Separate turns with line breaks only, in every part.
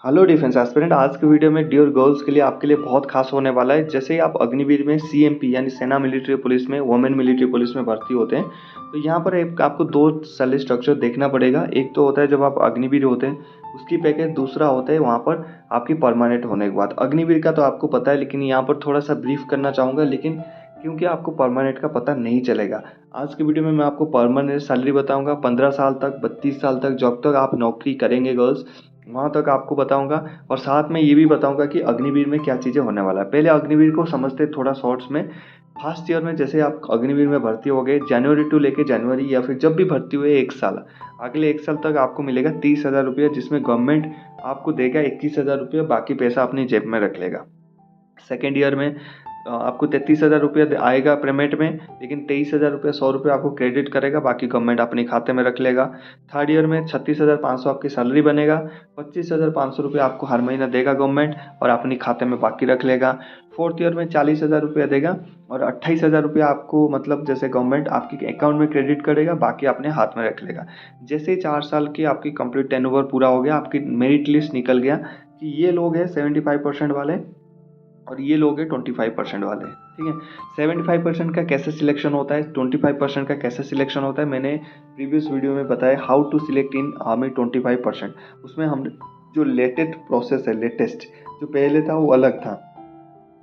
Hello defence aspirant, आज के video में डियर गर्ल्स के लिए आपके लिए बहुत खास होने वाला है। जैसे ही आप अग्निवीर में सीएमपी यानी सेना मिलिट्री पुलिस में वुमेन मिलिट्री पुलिस में भर्ती होते हैं, तो यहाँ पर एक आपको दो सैलरी स्ट्रक्चर देखना पड़ेगा। एक तो होता है जब आप अग्निवीर होते हैं उसकी पैकेज, दूसरा होता है वहाँ पर आपकी परमानेंट होने के बाद। अग्निवीर का तो आपको पता है, लेकिन यहाँ पर थोड़ा सा ब्रीफ करना चाहूँगा, लेकिन क्योंकि आपको परमानेंट का पता नहीं चलेगा। आज की वीडियो में मैं आपको परमानेंट सैलरी बताऊंगा, 15 साल तक, 32 साल तक, जब तक आप नौकरी करेंगे गर्ल्स वहाँ तक आपको बताऊंगा। और साथ में ये भी बताऊंगा कि अग्निवीर में क्या चीज़ें होने वाला है। पहले अग्निवीर को समझते थोड़ा शॉर्ट्स में। फर्स्ट ईयर में जैसे आप अग्निवीर में भर्ती हो गए, जनवरी टू लेके जनवरी या फिर जब भी भर्ती हुए 1 साल, अगले 1 साल तक आपको मिलेगा 30,000 रुपये, जिसमें गवर्नमेंट आपको देगा 21,000 रुपये, बाकी पैसा अपनी जेब में रख लेगा। सेकेंड ईयर में आपको 33,000 रुपया आएगा पेमेंट में, लेकिन 23,000 रुपये 100 रुपये आपको क्रेडिट करेगा, बाकी गवर्नमेंट अपने खाते में रख लेगा। थर्ड ईयर में 36,500 आपकी सैलरी बनेगा, 25,500 रुपये आपको हर महीना देगा गवर्नमेंट और अपने खाते में बाकी रख लेगा। फोर्थ ईयर में 40,000 रुपया देगा और 28,000 रुपया आपको मतलब जैसे गवर्नमेंट आपके अकाउंट में क्रेडिट करेगा, बाकी अपने हाथ में रख लेगा। जैसे ही 4 साल की आपकी कंप्लीट टेनओवर पूरा हो गया, आपकी मेरिट लिस्ट निकल गया कि ये लोग हैं 75% वाले और ये लोग हैं 25% वाले, ठीक है। 75% का कैसे सिलेक्शन होता है, 25% का कैसे सिलेक्शन होता है, मैंने प्रीवियस वीडियो में बताया, how to select in army 25%। उसमें हम जो लेटेस्ट प्रोसेस है, लेटेस्ट जो पहले था वो अलग था।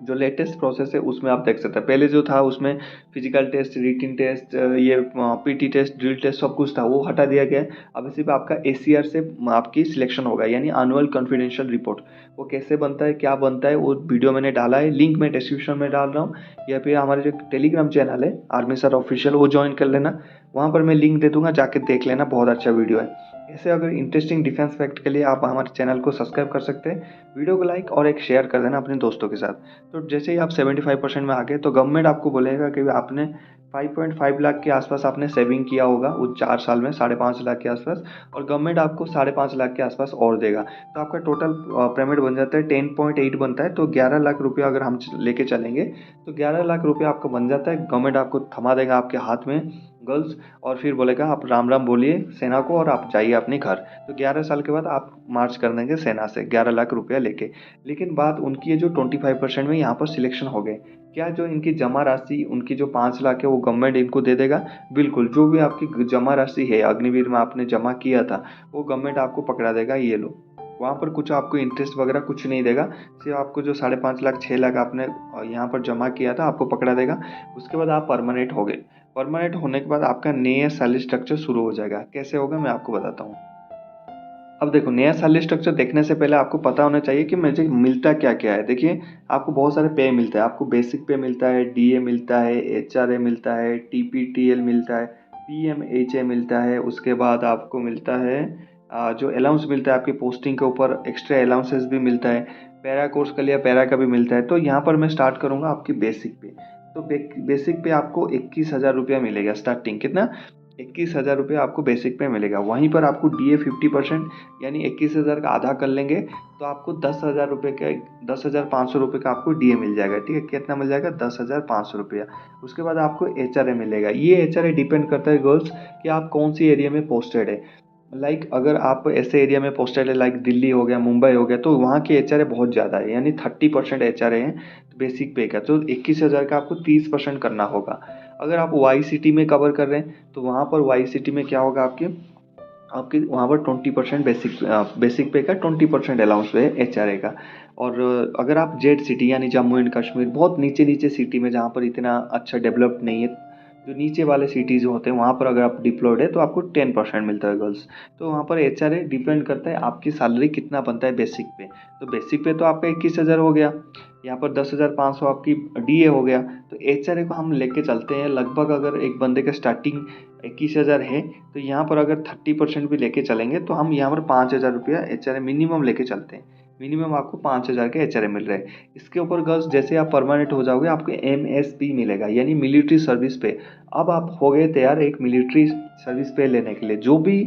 जो लेटेस्ट प्रोसेस है उसमें आप देख सकते हैं, पहले जो था उसमें फिजिकल टेस्ट, रिटिन टेस्ट, ये पीटी टेस्ट, ड्रिल टेस्ट सब कुछ था, वो हटा दिया गया है। अब सिर्फ आपका एसीआर से आपकी सिलेक्शन होगा, यानी एनुअल कॉन्फिडेंशियल रिपोर्ट। वो कैसे बनता है, क्या बनता है, वो वीडियो मैंने डाला है, लिंक मैं डिस्क्रिप्शन में डाल रहा हूँ, या फिर हमारे जो टेलीग्राम चैनल है आर्मी सर ऑफिशियल, वो ज्वाइन कर लेना। वहाँ पर मैं लिंक दे दूंगा, जाके देख लेना, बहुत अच्छा वीडियो है। ऐसे अगर इंटरेस्टिंग डिफेंस फैक्ट के लिए आप हमारे चैनल को सब्सक्राइब कर सकते हैं। वीडियो को लाइक और एक शेयर कर देना अपने दोस्तों के साथ। तो जैसे ही आप 75% में आ गए तो गवर्नमेंट आपको बोलेगा कि आपने 5.5 लाख के आसपास आपने सेविंग किया होगा वो 4 साल में, 5.5 लाख के आसपास, और गवर्नमेंट आपको 5.5 लाख के आसपास और देगा। तो आपका टोटल पेमेंट बन जाता है 10.8 बनता है। तो 11 लाख रुपया अगर हम लेके चलेंगे तो 11 लाख रुपया आपका बन जाता है। गवर्नमेंट आपको थमा देगा आपके हाथ में गर्ल्स, और फिर बोलेगा आप राम राम बोलिए सेना को और आप जाइए अपने घर। तो 11 साल के बाद आप मार्च कर देंगे सेना से 11 लाख रुपया लेके। लेकिन बात उनकी है जो 25% में यहाँ पर सिलेक्शन हो गए, क्या जो इनकी जमा राशि, उनकी जो 5 लाख है वो गवर्नमेंट इनको दे देगा? बिल्कुल, जो भी आपकी जमा राशि है अग्निवीर में आपने जमा किया था वो गवर्नमेंट आपको पकड़ा देगा। ये लो, वहाँ पर कुछ आपको इंटरेस्ट वगैरह कुछ नहीं देगा, सिर्फ आपको जो 5.5 लाख 6 लाख आपने यहाँ पर जमा किया था आपको पकड़ा देगा। उसके बाद आप परमानेंट हो गए। परमानेंट होने के बाद आपका नया सैलरी स्ट्रक्चर शुरू हो जाएगा। कैसे होगा मैं आपको बताता हूँ। अब देखो, नया सैलरी स्ट्रक्चर देखने से पहले आपको पता होना चाहिए कि मुझे मिलता क्या क्या है। देखिए, आपको बहुत सारे पे मिलता है। आपको बेसिक पे मिलता है, डीए मिलता है, एचआरए मिलता है, टीपीटीएल मिलता है, पीएमएचए मिलता है। उसके बाद आपको मिलता है जो अलाउंस मिलता है आपकी पोस्टिंग के ऊपर, एक्स्ट्रा अलाउंसेस भी मिलता है। पैरा कोर्स का लिया, पैरा का भी मिलता है। तो यहाँ पर मैं स्टार्ट करूँगा आपकी बेसिक पे। तो बेसिक पे आपको 21,000 रुपया मिलेगा स्टार्टिंग। कितना? 21,000 रुपया आपको बेसिक पे मिलेगा। वहीं पर आपको डीए 50%, यानी 21,000 का आधा कर लेंगे तो आपको 10,000 रुपये का, 10,500 रुपये का आपको डीए मिल जाएगा। ठीक है, कितना मिल जाएगा? 10,500 रुपया। उसके बाद आपको एचआरए मिलेगा। ये एचआरए डिपेंड करता है गर्ल्स कि आप कौन सी एरिया में पोस्टेड है। अगर आप ऐसे एरिया में पोस्टेड है दिल्ली हो गया, मुंबई हो गया, तो वहाँ के एचआरए बहुत ज़्यादा है, यानी 30% एचआरए हैं बेसिक पे का। तो 21,000 का आपको 30% करना होगा। अगर आप वाई सिटी में कवर कर रहे हैं तो वहाँ पर वाई सिटी में क्या होगा, आपके आपकी वहाँ पर 20% बेसिक पे का 20% अलाउंस है एचआरए का। और अगर आप जेड सिटी यानी जम्मू एंड कश्मीर, बहुत नीचे नीचे सिटी में जहाँ पर इतना अच्छा डेवलप नहीं है, जो नीचे वाले सिटीज़ होते हैं वहाँ पर अगर आप डिप्लॉयड है तो आपको 10% मिलता है गर्ल्स। तो वहाँ पर एचआरए डिपेंड करता है आपकी सैलरी कितना बनता है बेसिक पे। तो बेसिक पे तो आपका 21,000 हो गया, यहाँ पर 10,500 आपकी डीए हो गया। तो एचआरए को हम लेके चलते हैं लगभग, अगर एक बंदे का स्टार्टिंग 21,000 है तो यहाँ पर अगर 30% भी लेके चलेंगे तो हम यहाँ पर 5,000 रुपया एचआरए मिनिमम लेके चलते हैं। मिनिमम आपको 5,000 के एचआरए मिल रहे हैं। इसके ऊपर गर्ल्स जैसे आप परमानेंट हो जाओगे आपको एमएसपी मिलेगा, यानी मिलिट्री सर्विस पे। अब आप हो गए तैयार एक मिलिट्री सर्विस पे लेने के लिए। जो भी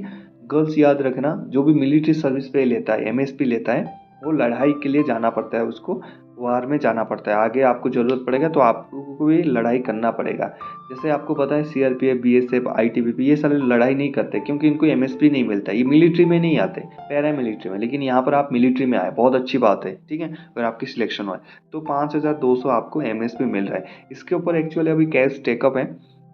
गर्ल्स याद रखना, जो भी मिलिट्री सर्विस पे लेता है, एमएसपी लेता है, वो लड़ाई के लिए जाना पड़ता है उसको। वार में जाना पड़ता है, आगे आपको ज़रूरत पड़ेगा तो आपको भी लड़ाई करना पड़ेगा। जैसे आपको पता है सीआरपीएफ, बीएसएफ, आईटीबीपी ये सारे लड़ाई नहीं करते क्योंकि इनको एमएसपी नहीं मिलता, ये मिलिट्री में नहीं आते, पैरा मिलिट्री में। लेकिन यहाँ पर आप मिलिट्री में आए, बहुत अच्छी बात है, ठीक है। अगर आपकी सिलेक्शन हो तो 5,200 आपको एमएसपी मिल रहा है। इसके ऊपर एक्चुअली अभी कैश टेकअप है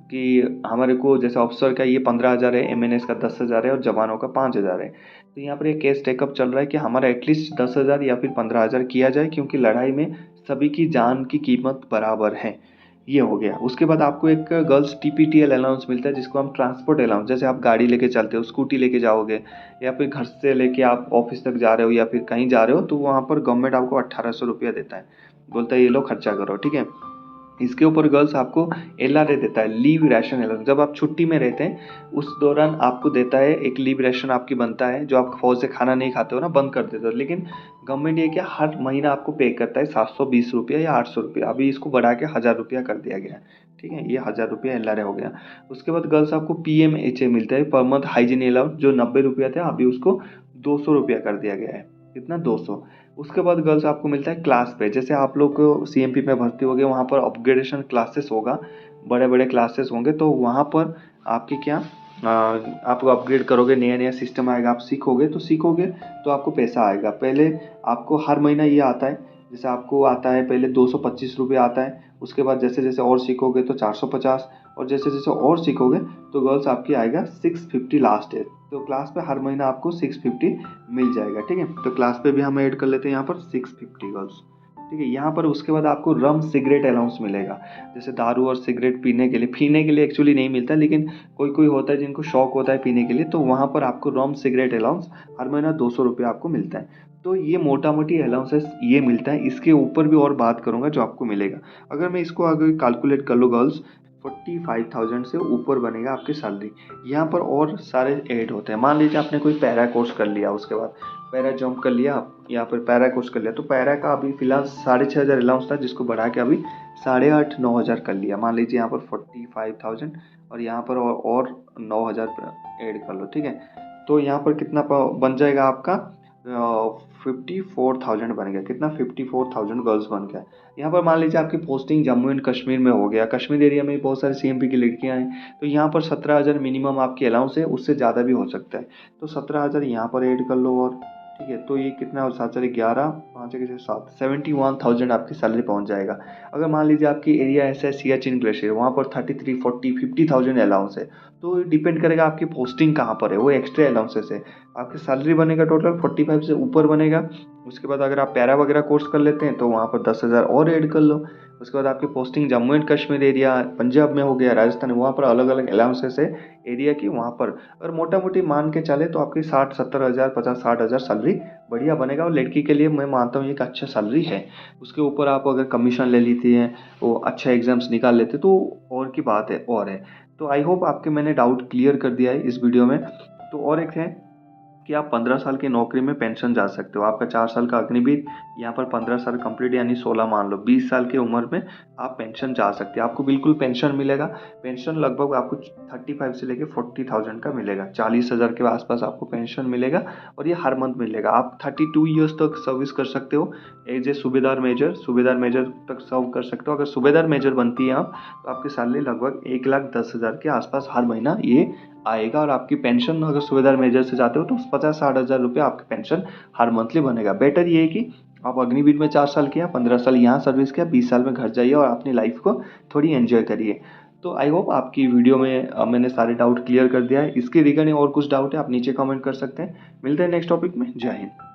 कि हमारे को जैसे ऑफिसर का ये 15,000 है, एमएनएस का 10,000 है और जवानों का 5,000 है। तो यहाँ पर ये केस टेकअप चल रहा है कि हमारा एटलीस्ट 10,000 या फिर 15,000 किया जाए, क्योंकि लड़ाई में सभी की जान की कीमत बराबर है। ये हो गया। उसके बाद आपको एक गर्ल्स टीपीटीएल अलाउंस मिलता है, जिसको हम ट्रांसपोर्ट अलाउंस, जैसे आप गाड़ी लेके चलते हो, स्कूटी लेके जाओगे या फिर घर से लेके आप ऑफिस तक जा रहे हो या फिर कहीं जा रहे हो, तो वहाँ पर गवर्नमेंट आपको 1,800 रुपया देता है, बोलता है ये लो खर्चा करो, ठीक है। इसके ऊपर गर्ल्स आपको एलआरए देता है, लीव राशन अलाउंस। जब आप छुट्टी में रहते हैं उस दौरान आपको देता है एक लीव राशन, आपकी बनता है, जो आप फौज से खाना नहीं खाते हो ना, बंद कर देते हो। लेकिन गवर्नमेंट ये क्या हर महीना आपको पे करता है 720 रुपया या 800 रुपया, अभी इसको बढ़ा के 1,000 रुपया कर दिया गया है, ठीक है। ये 1,000 रुपया एलआरए हो गया। उसके बाद गर्ल्स आपको पीएमएचए मिलता है, पर मंथ हाइजीन अलाउंस, जो 90 रुपया था अभी उसको 200 रुपया कर दिया गया है। कितना? 200। उसके बाद गर्ल्स आपको मिलता है क्लास पे, जैसे आप लोग सीएमपी में भर्ती हो गए, वहाँ पर अपग्रेडेशन क्लासेस होगा, बड़े बड़े क्लासेस होंगे, तो वहाँ पर आपकी क्या आप अपग्रेड करोगे, नया नया सिस्टम आएगा, आप सीखोगे तो आपको पैसा आएगा। पहले आपको हर महीना ये आता है, जैसे आपको आता है पहले 225 रुपये आता है, उसके बाद जैसे जैसे और सीखोगे तो 450, और जैसे जैसे और सीखोगे तो गर्ल्स आपकी आएगा 650 लास्ट है। तो क्लास पे हर महीना आपको 650 मिल जाएगा, ठीक है। तो क्लास पे भी हम ऐड कर लेते हैं यहाँ पर 650 गर्ल्स, ठीक है। यहाँ पर उसके बाद आपको रम सिगरेट अलाउंस मिलेगा, जैसे दारू और सिगरेट पीने के लिए एक्चुअली नहीं मिलता, लेकिन कोई कोई होता है जिनको शौक होता है पीने के लिए, तो वहाँ पर आपको रम सिगरेट अलाउंस हर महीना 200 रुपये आपको मिलता है। तो ये मोटा मोटी अलाउंसेस ये मिलता है। इसके ऊपर भी और बात करूँगा जो आपको मिलेगा। अगर मैं इसको आगे कैलकुलेट कर लूँ गर्ल्स, 45,000 से ऊपर बनेगा आपकी सैलरी। यहाँ पर और सारे ऐड होते हैं। मान लीजिए आपने कोई पैरा कोर्स कर लिया, उसके बाद पैरा जंप कर लिया या फिर पैरा कोर्स कर लिया, तो पैरा का अभी फिलहाल 6,500 अलाउंस था, जिसको बढ़ा के अभी 8,500-9,000 कर लिया। मान लीजिए यहाँ पर 45,000 और यहाँ पर और 9,000 ऐड कर लो, ठीक है। तो यहाँ पर कितना बन जाएगा आपका 54,000 बन गया। कितना? 54,000 गर्ल्स बन गया। यहाँ पर मान लीजिए आपकी पोस्टिंग जम्मू एंड कश्मीर में हो गया, कश्मीर एरिया में बहुत सारे सीएमपी की लड़कियाँ हैं, तो यहाँ पर 17,000 मिनिमम आपकी अलाउंस है, उससे ज़्यादा भी हो सकता है। तो 17,000 यहाँ पर ऐड कर लो, और ठीक है, तो ये कितना हो, 7 4 11 5 1 7 71,000 आपकी सैलरी पहुँच जाएगा। अगर मान लीजिए आपकी एरिया ऐसा है सियाचिन ग्लेशियर, वहाँ पर 33 40 50,000 अलाउंस है, तो डिपेंड करेगा आपकी पोस्टिंग कहाँ पर है, वो एक्स्ट्रा अलाउंसेस है। आपकी सैलरी बनेगा टोटल 45 से ऊपर बनेगा। उसके बाद अगर आप पैरा वगैरह कोर्स कर लेते हैं तो वहाँ पर 10,000 और ऐड कर लो। उसके बाद आपकी posting Jammu and Kashmir area, Punjab में हो गया, राजस्थान, वहाँ पर अलग अलग अलाउंसेस है एरिया की। वहाँ पर अगर मोटा मोटी मान के चले तो आपकी 60-70,000 50-60,000 सैलरी बढ़िया बनेगा, और लड़की के लिए मैं मानता हूँ एक अच्छा सैलरी है। उसके ऊपर आप अगर कमीशन ले लेती हैं, वो अच्छा एग्जाम्स निकाल लेते तो और की बात है, और है। तो आई होप आपके मैंने डाउट क्लियर कर दिया है इस वीडियो में। तो और एक है कि आप 15 साल की नौकरी में पेंशन जा सकते हो। आपका 4 साल का अग्निवीर, यहाँ पर 15 साल कंप्लीट यानी 16 मान लो, 20 साल की उम्र में आप पेंशन जा सकते हैं। आपको बिल्कुल पेंशन मिलेगा। पेंशन लगभग आपको 35 से लेके 40,000 का मिलेगा, 40,000 के आसपास आपको पेंशन मिलेगा, और ये हर मंथ मिलेगा। आप 32 ईयर्स तक सर्विस कर सकते हो एज ए सूबेदार मेजर तक सर्व कर सकते हो। अगर सूबेदार मेजर बनती है आप, तो आपकी सैलरी लगभग 1,10,000 के आसपास हर महीना ये आएगा, और आपकी पेंशन अगर सूबेदार मेजर से जाते हो तो 50-60,000 रुपये आपकी पेंशन हर मंथली बनेगा। बेटर ये है कि आप अग्निवीर में 4 साल किया, 15 साल यहाँ सर्विस किया, 20 साल में घर जाइए और अपनी लाइफ को थोड़ी एंजॉय करिए। तो आई होप आपकी वीडियो में मैंने सारे डाउट क्लियर कर दिया है। इसके रिगार्डिंग और कुछ डाउट है आप नीचे कमेंट कर सकते हैं। मिलते हैं नेक्स्ट टॉपिक में। जय हिंद।